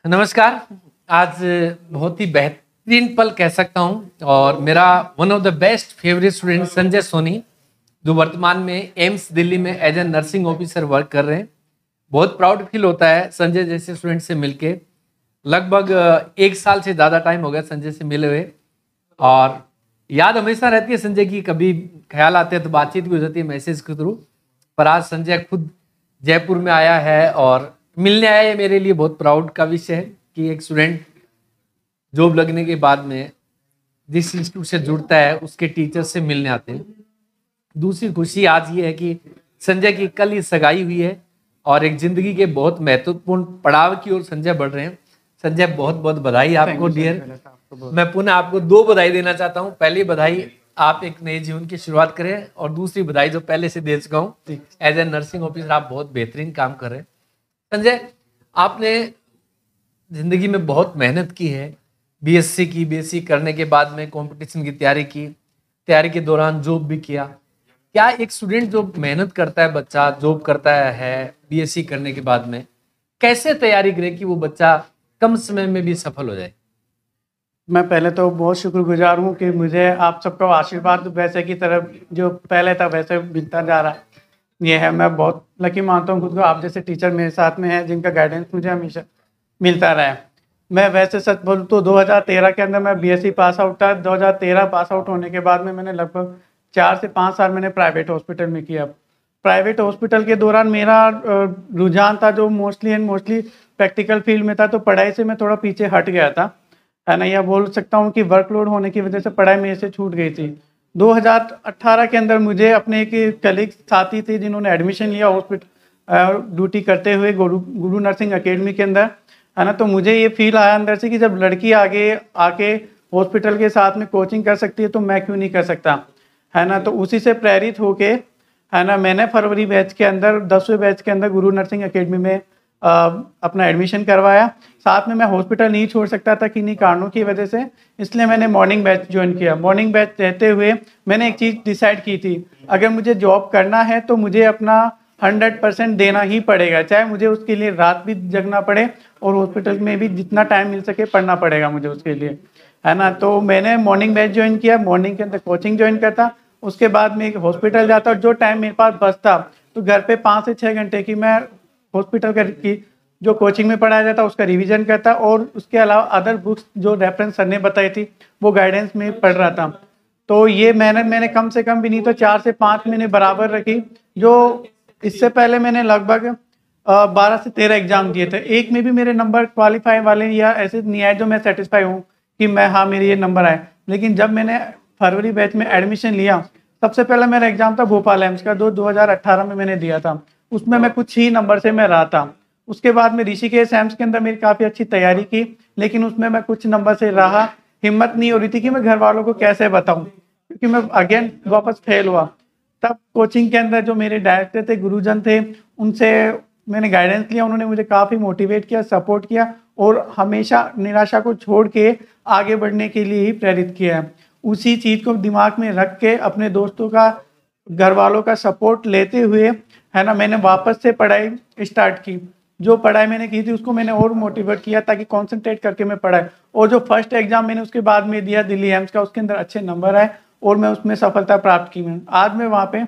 नमस्कार। आज बहुत ही बेहतरीन पल कह सकता हूं और मेरा one of the best favourite student Sanjay Soni, जो वर्तमान में एम्स दिल्ली में as a nursing officer work कर रहे हैं। बहुत प्राउड फील होता है संजय जैसे स्टूडेंट से मिलके। लगभग 1 साल से ज़्यादा टाइम हो गया संजय से मिले हुए, और याद हमेशा रहती है संजय की। कभी ख्याल आते हैं तो बातचीत भी हो जाती है मैसेज के थ्रू। पर आज संजय खुद जयपुर में आया है और मिलने आया है। मेरे लिए बहुत प्राउड का विषय है कि एक स्टूडेंट जॉब लगने के बाद में जिस इंस्टीट्यूट से जुड़ता है उसके टीचर से मिलने आते हैं। दूसरी खुशी आज ये है कि संजय की कल ही सगाई हुई है और एक जिंदगी के बहुत महत्वपूर्ण पड़ाव की ओर संजय बढ़ रहे हैं। संजय बहुत बहुत बधाई आपको डियर। मैं पुनः आपको 2 बधाई देना चाहता हूँ। पहली बधाई, आप एक नए जीवन की शुरुआत करें, और दूसरी बधाई जो पहले से दे चुका हूँ, एज ए नर्सिंग ऑफिसर आप बहुत बेहतरीन काम कर रहे हैं। संजय, आपने जिंदगी में बहुत मेहनत की है। बीएससी की, बीएससी करने के बाद में कंपटीशन की तैयारी की, तैयारी के दौरान जॉब भी किया। क्या एक स्टूडेंट जो मेहनत करता है, बच्चा जॉब करता है बीएससी करने के बाद में, कैसे तैयारी करे कि वो बच्चा कम समय में भी सफल हो जाए? मैं पहले तो बहुत शुक्रगुजार हूँ कि मुझे आप सबका आशीर्वाद वैसे की तरफ जो पहले था वैसे मिलता जा रहा है। ये है, मैं बहुत लकी मानता हूँ खुद को। आप जैसे टीचर मेरे साथ में हैं जिनका गाइडेंस मुझे हमेशा मिलता रहा है। मैं वैसे सच बोलूँ तो 2013 के अंदर मैं बीएससी पास आउट था। 2013 पास आउट होने के बाद में मैंने लगभग 4 से 5 साल मैंने प्राइवेट हॉस्पिटल में किया। प्राइवेट हॉस्पिटल के दौरान मेरा रुझान था जो मोस्टली प्रैक्टिकल फील्ड में था, तो पढ़ाई से मैं थोड़ा पीछे हट गया था, है ना। यह बोल सकता हूँ कि वर्कलोड होने की वजह से पढ़ाई मेरे से छूट गई थी। 2018 के अंदर मुझे अपने एक कलीग साथी थे जिन्होंने एडमिशन लिया हॉस्पिटल ड्यूटी करते हुए गुरु नर्सिंग एकेडमी के अंदर, है ना। तो मुझे ये फील आया अंदर से कि जब लड़की आगे आके हॉस्पिटल के साथ में कोचिंग कर सकती है तो मैं क्यों नहीं कर सकता, है ना। तो उसी से प्रेरित होके, है ना, मैंने फरवरी बैच के अंदर 10वें बैच के अंदर गुरु नर्सिंग एकेडमी में अपना एडमिशन करवाया। साथ में मैं हॉस्पिटल नहीं छोड़ सकता था किन्हीं कारणों की वजह से, इसलिए मैंने मॉर्निंग बैच ज्वाइन किया। मॉर्निंग बैच रहते हुए मैंने एक चीज़ डिसाइड की थी, अगर मुझे जॉब करना है तो मुझे अपना 100% देना ही पड़ेगा, चाहे मुझे उसके लिए रात भी जगना पड़े और हॉस्पिटल में भी जितना टाइम मिल सके पढ़ना पड़ेगा मुझे उसके लिए, है ना। तो मैंने मॉर्निंग बैच ज्वाइन किया, मॉर्निंग के अंदर कोचिंग ज्वाइन करता, उसके बाद में हॉस्पिटल जाता और जो टाइम मेरे पास बचता तो घर पे 5 से 6 घंटे की मैं हॉस्पिटल की जो कोचिंग में पढ़ाया जाता उसका रिवीजन करता, और उसके अलावा अदर बुक्स जो रेफरेंस सर ने बताई थी वो गाइडेंस में पढ़ रहा था। तो ये मैंने कम से कम भी नहीं तो 4 से 5 महीने बराबर रखी। जो इससे पहले मैंने लगभग 12 से 13 एग्जाम दिए थे। एक में भी मेरे नंबर क्वालिफाई वाले या ऐसे नहीं आए जो मैं सेटिस्फाई हूँ कि मैं, हाँ, मेरे ये नंबर आए। लेकिन जब मैंने फरवरी बैच में एडमिशन लिया, सबसे पहला मेरा एग्जाम था भोपाल एम्स का, 2018 में मैंने दिया था। उसमें मैं कुछ ही नंबर से मैं रहा था। उसके बाद में ऋषिकेश एम्स के अंदर मेरी काफ़ी अच्छी तैयारी की, लेकिन उसमें मैं कुछ नंबर से रहा। हिम्मत नहीं हो रही थी कि मैं घर वालों को कैसे बताऊं, क्योंकि मैं अगेन वापस फेल हुआ। तब कोचिंग के अंदर जो मेरे डायरेक्टर थे, गुरुजन थे, उनसे मैंने गाइडेंस लिया। उन्होंने मुझे काफ़ी मोटिवेट किया, सपोर्ट किया, और हमेशा निराशा को छोड़ के आगे बढ़ने के लिए ही प्रेरित किया है। उसी चीज़ को दिमाग में रख के अपने दोस्तों का, घर वालों का सपोर्ट लेते हुए, है ना, मैंने वापस से पढ़ाई स्टार्ट की। जो पढ़ाई मैंने की थी उसको मैंने और मोटिवेट किया ताकि कंसंट्रेट करके मैं पढ़ाई, और जो फर्स्ट एग्जाम मैंने उसके बाद में दिया दिल्ली एम्स का, उसके अंदर अच्छे नंबर आए और मैं उसमें सफलता प्राप्त की। मैं आज मैं वहाँ पे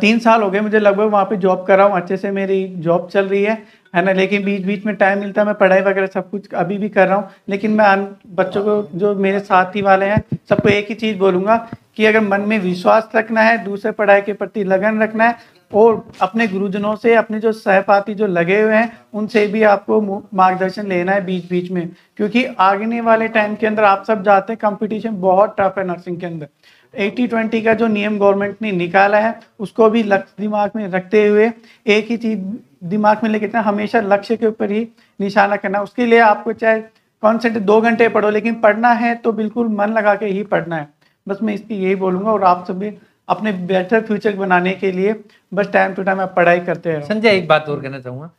3 साल हो गए मुझे लगभग वहाँ पे जॉब कर रहा हूँ। अच्छे से मेरी जॉब चल रही है ना। लेकिन बीच बीच में टाइम मिलता है, मैं पढ़ाई वगैरह सब कुछ अभी भी कर रहा हूँ। लेकिन मैं बच्चों को, जो मेरे साथी वाले हैं, सबको एक ही चीज़ बोलूँगा कि अगर मन में विश्वास रखना है, दूसरे पढ़ाई के प्रति लगन रखना है, और अपने गुरुजनों से, अपने जो सहपाठी जो लगे हुए हैं उनसे भी आपको मार्गदर्शन लेना है बीच बीच में, क्योंकि आगे वाले टाइम के अंदर आप सब जानते हैं कंपटीशन बहुत टफ है नर्सिंग के अंदर। 80-20 का जो नियम गवर्नमेंट ने निकाला है उसको भी लक्ष्य दिमाग में रखते हुए, एक ही चीज़ दिमाग में लेके चलना, हमेशा लक्ष्य के ऊपर ही निशाना करना। उसके लिए आपको चाहे कॉन्सेंट्रेट 2 घंटे पढ़ो, लेकिन पढ़ना है तो बिल्कुल मन लगा के ही पढ़ना है। बस मैं इसकी यही बोलूँगा, और आप सभी अपने बेटर फ्यूचर बनाने के लिए बस टाइम टू टाइम आप पढ़ाई करते हैं। संजय, एक बात और कहना चाहूँगा,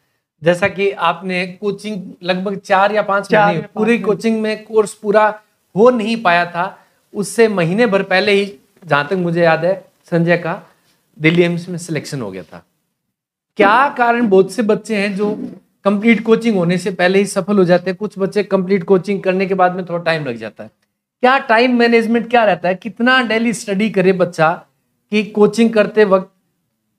जैसा कि आपने कोचिंग लगभग 4 या 5 महीने पूरी कोचिंग में कोर्स पूरा हो नहीं पाया था, उससे महीने भर पहले ही, जहाँ तक मुझे याद है, संजय का दिल्ली एम्स में सिलेक्शन हो गया था। क्या कारण, बहुत से बच्चे हैं जो कंप्लीट कोचिंग होने से पहले ही सफल हो जाते हैं, कुछ बच्चे कंप्लीट कोचिंग करने के बाद में थोड़ा टाइम लग जाता है। क्या टाइम मैनेजमेंट क्या रहता है, कितना डेली स्टडी करे बच्चा कि कोचिंग करते वक्त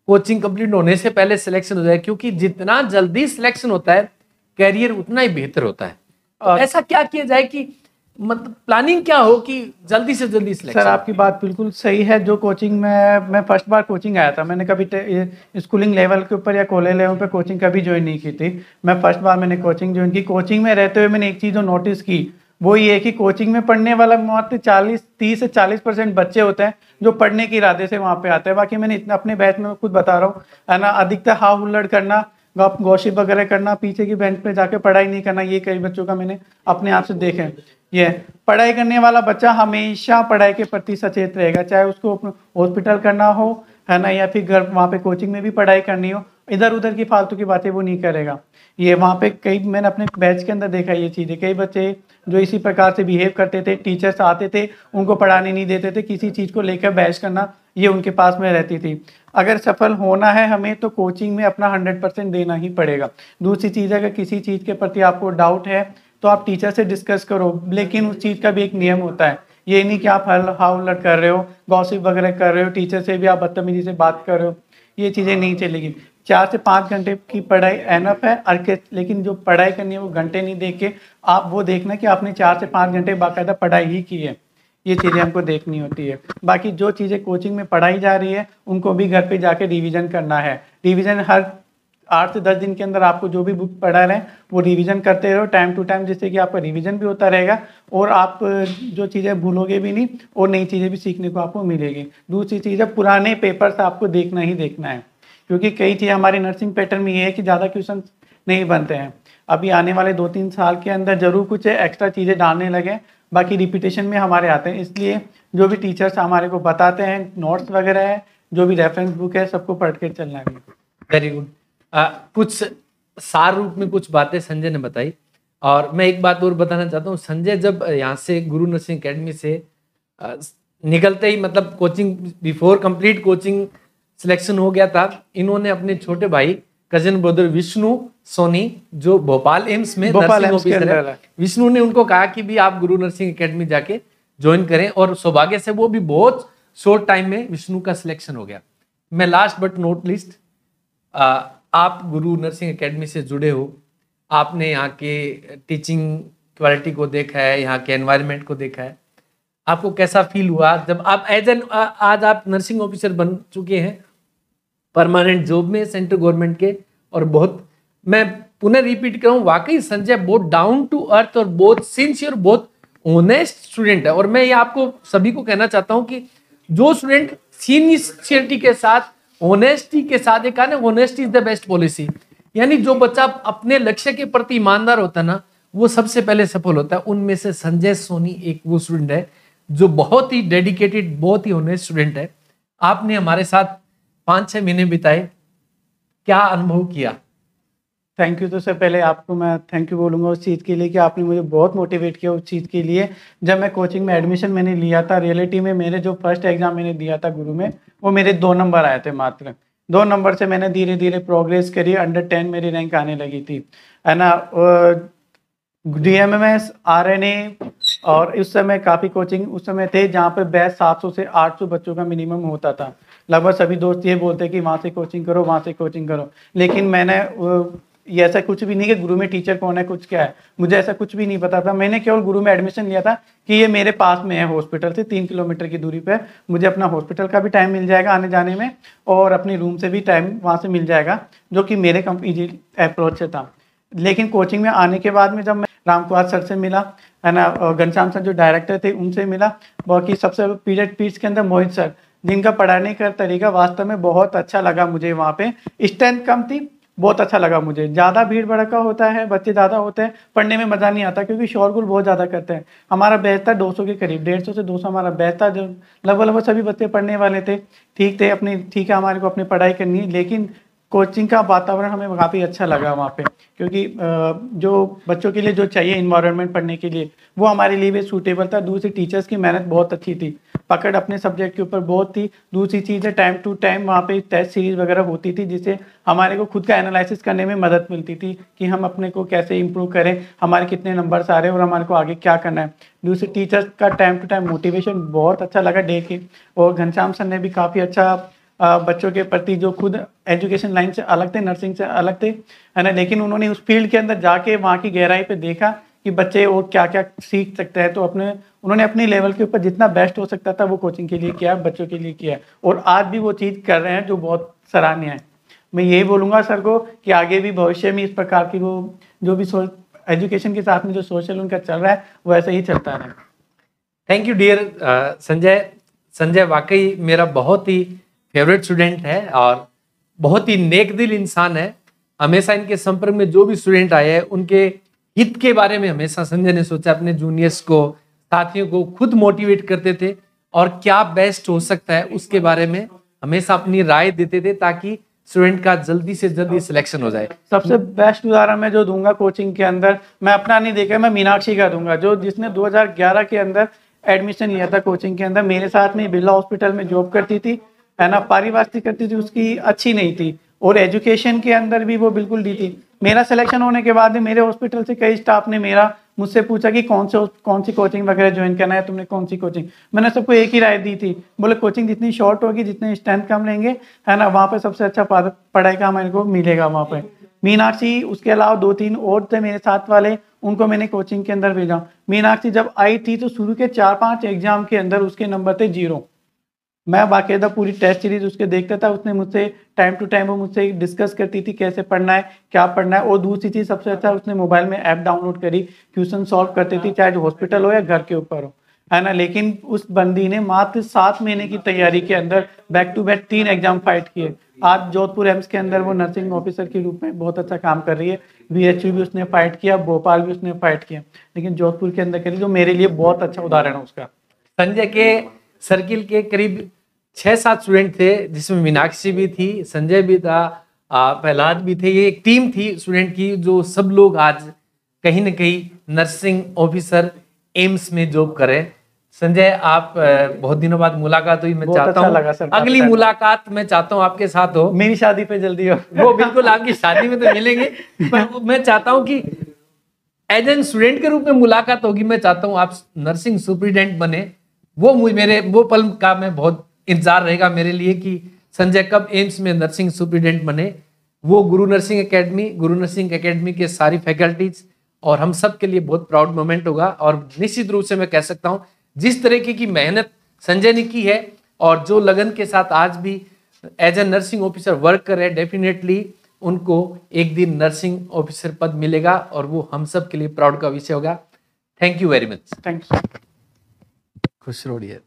कोचिंग कंप्लीट होने से पहले सिलेक्शन हो जाए, क्योंकि जितना जल्दी सिलेक्शन होता है कैरियर उतना ही बेहतर होता है। तो ऐसा क्या किया जाए कि मतलब प्लानिंग क्या हो कि जल्दी से जल्दी सिलेक्शन? सर आपकी बात बिल्कुल सही है। जो कोचिंग में मैं फर्स्ट बार कोचिंग आया था, मैंने कभी स्कूलिंग लेवल के ऊपर या कॉलेज लेवल पे कोचिंग कभी ज्वाइन नहीं की थी। मैं फर्स्ट बार मैंने कोचिंग ज्वाइन की। कोचिंग में रहते हुए मैंने एक चीज़ जो नोटिस की वो ये कि कोचिंग में पढ़ने वाला मात्र 30 से 40% बच्चे होते हैं जो पढ़ने के इरादे से वहाँ पे आते हैं। बाकी मैंने इतना अपने बैच में खुद बता रहा हूँ है ना, अधिकतर हाव हुल्लड़ करना, गॉसिप वगैरह करना, पीछे की बेंच पे जाके पढ़ाई नहीं करना, ये कई बच्चों का मैंने अपने आप से देखे। ये पढ़ाई करने वाला बच्चा हमेशा पढ़ाई के प्रति सचेत रहेगा, चाहे उसको हॉस्पिटल करना हो है ना, या फिर घर वहाँ पे कोचिंग में भी पढ़ाई करनी हो, इधर उधर की फालतू की बातें वो नहीं करेगा। ये वहाँ पे कई मैंने अपने बैच के अंदर देखा ये चीज़ें, कई बच्चे जो इसी प्रकार से बिहेव करते थे, टीचर्स आते थे उनको पढ़ाने नहीं देते थे, किसी चीज़ को लेकर बहस करना ये उनके पास में रहती थी। अगर सफल होना है हमें तो कोचिंग में अपना 100% देना ही पड़ेगा। दूसरी चीज़, अगर किसी चीज़ के प्रति आपको डाउट है तो आप टीचर से डिस्कस करो, लेकिन उस चीज़ का भी एक नियम होता है। ये नहीं कि आप हाउलट कर रहे हो, गॉसिप वगैरह कर रहे हो, टीचर से भी आप बदतमीजी से बात कर रहे हो, ये चीज़ें नहीं चलेगी। 4 से 5 घंटे की पढ़ाई एनफ है, लेकिन जो पढ़ाई करनी है वो घंटे नहीं देख के आप वो देखना कि आपने 4 से 5 घंटे बाकायदा पढ़ाई ही की है, ये चीज़ें हमको देखनी होती है। बाकी जो चीज़ें कोचिंग में पढ़ाई जा रही है उनको भी घर पे जाके रिवीजन करना है। रिवीजन हर 8 से 10 दिन के अंदर आपको जो भी बुक पढ़ा रहे हैं वो रिवीजन करते रहो टाइम टू टाइम, जिससे कि आपका रिवीजन भी होता रहेगा और आप जो चीज़ें भूलोगे भी नहीं और नई चीज़ें भी सीखने को आपको मिलेगी। दूसरी चीज़ है, पुराने पेपर्स आपको देखना ही देखना है, क्योंकि कई चीज़ें हमारी नर्सिंग पैटर्न में ये है कि ज़्यादा क्वेश्चन नहीं बनते हैं। अभी आने वाले 2-3 साल के अंदर जरूर कुछ एक्स्ट्रा चीज़ें डालने लगे, बाकी रिपीटेशन में हमारे आते हैं। इसलिए जो भी टीचर्स हमारे को बताते हैं, नोट्स वगैरह है, जो भी रेफरेंस बुक है, सबको पढ़ के चलना है। Very good. कुछ सार रूप में कुछ बातें संजय ने बताई, और मैं एक बात और बताना चाहता हूँ। संजय जब यहाँ से गुरु नर्सिंग एकेडमी से निकलते ही, मतलब coaching before complete coaching selection हो गया था, इन्होंने अपने छोटे भाई कजन ब्रदर विष्णु सोनी जो भोपाल एम्स में नर्सिंग ऑफिसर है, विष्णु ने उनको कहा कि भी आप गुरु नर्सिंग एकेडमी जाके ज्वाइन करें, और सौभाग्य से वो भी बहुत शॉर्ट टाइम में विष्णु का सिलेक्शन हो गया। मैं लास्ट बट नॉट लिस्ट, आप गुरु नर्सिंग एकेडमी से जुड़े हो, आपने यहाँ के टीचिंग क्वालिटी को देखा है, यहाँ के एनवायरनमेंट को देखा है, आपको कैसा फील हुआ जब आप एज एन आज आप नर्सिंग ऑफिसर बन चुके हैं परमानेंट जॉब में सेंट्रल गवर्नमेंट के, और बहुत, मैं पुनः रिपीट कर रहा हूँ, वाकई संजय बहुत डाउन टू अर्थ और बहुत सिंसियर, बहुत ऑनेस्ट स्टूडेंट है। और मैं ये आपको सभी को कहना चाहता हूँ कि जो स्टूडेंट सिंसियरिटी के साथ, ऑनेस्टी के साथ, एक ना honesty is the best policy, यानी जो बच्चा अपने लक्ष्य के प्रति ईमानदार होता है ना, वो सबसे पहले सफल होता है। उनमें से संजय सोनी एक वो स्टूडेंट है जो बहुत ही डेडिकेटेड, बहुत ही ऑनेस्ट स्टूडेंट है। आपने हमारे साथ 5-6 महीने बिताए, क्या अनुभव किया? Thank you. तो सर पहले आपको मैं थैंक यू बोलूँगा उस चीज़ के लिए कि आपने मुझे बहुत मोटिवेट किया उस चीज़ के लिए। जब मैं कोचिंग में एडमिशन मैंने लिया था, रियलिटी में मेरे जो फर्स्ट एग्ज़ाम मैंने दिया था गुरु में, वो मेरे 2 नंबर आए थे मात्र। 2 नंबर से मैंने धीरे धीरे प्रोग्रेस करी, अंडर 10 मेरी रैंक आने लगी थी, है ना। DMMS, RNA, और उस समय काफ़ी कोचिंग उस समय थे जहाँ पे बैच 700 से 800 बच्चों का मिनिमम होता था। लगभग सभी दोस्त ये बोलते कि वहाँ से कोचिंग करो, वहाँ से कोचिंग करो, लेकिन मैंने ये ऐसा कुछ भी नहीं कि गुरु में टीचर कौन है, कुछ क्या है, मुझे ऐसा कुछ भी नहीं पता था। मैंने केवल गुरु में एडमिशन लिया था कि ये मेरे पास में है, हॉस्पिटल से 3 किलोमीटर की दूरी पे, मुझे अपना हॉस्पिटल का भी टाइम मिल जाएगा आने जाने में, और अपनी रूम से भी टाइम वहाँ से मिल जाएगा, जो कि मेरे इजी अप्रोच से था। लेकिन कोचिंग में आने के बाद में जब मैं रामकुमार सर से मिला, है ना, और घनश्याम सर जो डायरेक्टर थे उनसे मिला, बाकी सबसे पीरियड्स के अंदर मोहित सर, जिनका पढ़ाने का तरीका वास्तव में बहुत अच्छा लगा मुझे। वहाँ पे स्ट्रेंथ कम थी, बहुत अच्छा लगा मुझे। ज़्यादा भीड़ भड़का होता है, बच्चे ज़्यादा होते हैं, पढ़ने में मज़ा नहीं आता क्योंकि शोरगुल बहुत ज़्यादा करते हैं। हमारा बैच था 200 के करीब, 150 से 200 हमारा बैच था, जो लगभग सभी बच्चे पढ़ने वाले थे, ठीक थे, अपनी ठीक है, हमारे को अपनी पढ़ाई करनी है। लेकिन कोचिंग का वातावरण हमें काफ़ी अच्छा लगा वहाँ पे, क्योंकि जो बच्चों के लिए जो चाहिए इन्वायरमेंट पढ़ने के लिए, वो हमारे लिए भी सूटेबल था। दूसरी टीचर्स की मेहनत बहुत अच्छी थी, पकड़ अपने सब्जेक्ट के ऊपर बहुत थी। दूसरी चीज़ है टाइम टू टाइम वहाँ पे टेस्ट सीरीज वगैरह होती थी, जिससे हमारे को खुद का एनालिसिस करने में मदद मिलती थी कि हम अपने को कैसे इंप्रूव करें, हमारे कितने नंबर्स आ रहे हैं और हमारे को आगे क्या करना है। दूसरे टीचर्स का टाइम टू टाइम मोटिवेशन बहुत अच्छा लगा डे के, और घनश्याम सर ने भी काफ़ी अच्छा बच्चों के प्रति, जो खुद एजुकेशन लाइन से अलग थे, नर्सिंग से अलग थे, है ना, लेकिन उन्होंने उस फील्ड के अंदर जाके वहाँ की गहराई पे देखा कि बच्चे और क्या क्या सीख सकते हैं, तो उन्होंने अपनी लेवल के ऊपर जितना बेस्ट हो सकता था वो कोचिंग के लिए किया, बच्चों के लिए किया, और आज भी वो चीज़ कर रहे हैं जो बहुत सराहनीय है। मैं यही बोलूँगा सर को कि आगे भी भविष्य में इस प्रकार की वो जो भी एजुकेशन के साथ में जो सोशल उनका चल रहा है वो ऐसे ही चलता रहे। Thank you dear Sanjay. Sanjay वाकई मेरा बहुत ही फेवरेट स्टूडेंट है और बहुत ही नेक दिल इंसान है। हमेशा इनके संपर्क में जो भी स्टूडेंट आए हैं उनके हित के बारे में हमेशा संजय ने सोचा, अपने जूनियर्स को, साथियों को खुद मोटिवेट करते थे और क्या बेस्ट हो सकता है उसके बारे में हमेशा अपनी राय देते थे ताकि स्टूडेंट का जल्दी से जल्दी सिलेक्शन हो जाए। सबसे बेस्ट उदाहरण मैं जो दूंगा कोचिंग के अंदर, मैं अपना नहीं देखा, मैं मीनाक्षी का दूंगा, जो जिसने 2011 के अंदर एडमिशन लिया था कोचिंग के अंदर, मेरे साथ में बिरला हॉस्पिटल में जॉब करती थी, है ना, पारिभाषिक करती थी, उसकी अच्छी नहीं थी और एजुकेशन के अंदर भी वो बिल्कुल दी थी। मेरा सिलेक्शन होने के बाद मेरे हॉस्पिटल से कई स्टाफ ने मुझसे पूछा कि कौन सी कोचिंग वगैरह ज्वाइन करना है, तुमने कौन सी कोचिंग। मैंने सबको एक ही राय दी थी, बोले कोचिंग जितनी शॉर्ट होगी, जितने स्ट्रेंथ कम लेंगे, है ना, वहाँ पे सबसे अच्छा पढ़ाई का हमारे को मिलेगा वहाँ पे। मीनाक्षी, उसके अलावा 2-3 और थे मेरे साथ वाले, उनको मैंने कोचिंग के अंदर भेजा। मीनाक्षी जब आई थी तो शुरू के 4-5 एग्जाम के अंदर उसके नंबर थे 0। मैं बाकायदा पूरी टेस्ट सीरीज उसके देखता था, उसने मुझसे टाइम टू टाइम वो मुझसे डिस्कस करती थी कैसे पढ़ना है, क्या पढ़ना है। और दूसरी चीज़ सबसे अच्छा, उसने मोबाइल में ऐप डाउनलोड करी, क्वेश्चन सॉल्व करती थी, चाहे जो हॉस्पिटल हो या घर के ऊपर हो, है ना। लेकिन उस बंदी ने मात्र 7 महीने की तैयारी के अंदर back to back 3 exam fight किए। आज जोधपुर एम्स के अंदर वो नर्सिंग ऑफिसर के रूप में बहुत अच्छा काम कर रही है। BHU भी उसने फाइट किया, भोपाल भी उसने फाइट किया, लेकिन जोधपुर के अंदर करी, जो मेरे लिए बहुत अच्छा उदाहरण है उसका। संजय के सर्किल के करीब 6-7 स्टूडेंट थे, जिसमें मीनाक्षी भी थी, संजय भी था, प्रहलाद भी थे। ये एक टीम थी स्टूडेंट की, जो सब लोग आज कहीं न कहीं नर्सिंग ऑफिसर एम्स में जॉब करें। संजय, आप बहुत दिनों बाद मुलाकात हुई, मैं चाहता हूँ अगली मुलाकात मैं चाहता हूँ आपके साथ हो, मेरी शादी पे जल्दी हो। वो बिल्कुल आपकी शादी में तो मिलेंगे, पर मैं चाहता हूँ कि एज एन स्टूडेंट के रूप में मुलाकात होगी। मैं चाहता हूँ आप नर्सिंग सुपरिटेंडेंट बने, वो पल का मैं बहुत इंतजार रहेगा मेरे लिए कि संजय कब एम्स में नर्सिंग सुपरिटेंडेंट बने। वो गुरु नर्सिंग एकेडमी के सारी फैकल्टीज और हम सब के लिए बहुत प्राउड मोमेंट होगा। और निश्चित रूप से मैं कह सकता हूँ, जिस तरीके की मेहनत संजय ने की है और जो लगन के साथ आज भी as a nursing officer work कर रहे हैं, डेफिनेटली उनको एक दिन नर्सिंग ऑफिसर पद मिलेगा और वो हम सब के लिए प्राउड का विषय होगा। Thank you very much. Thank you. खुश रहिए।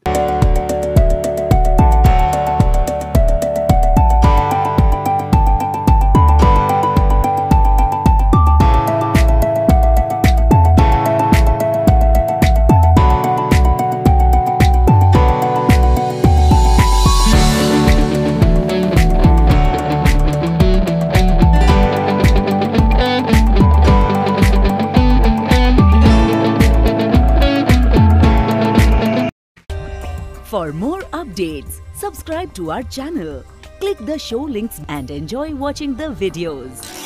For more updates, subscribe to our channel, click the show links and enjoy watching the videos.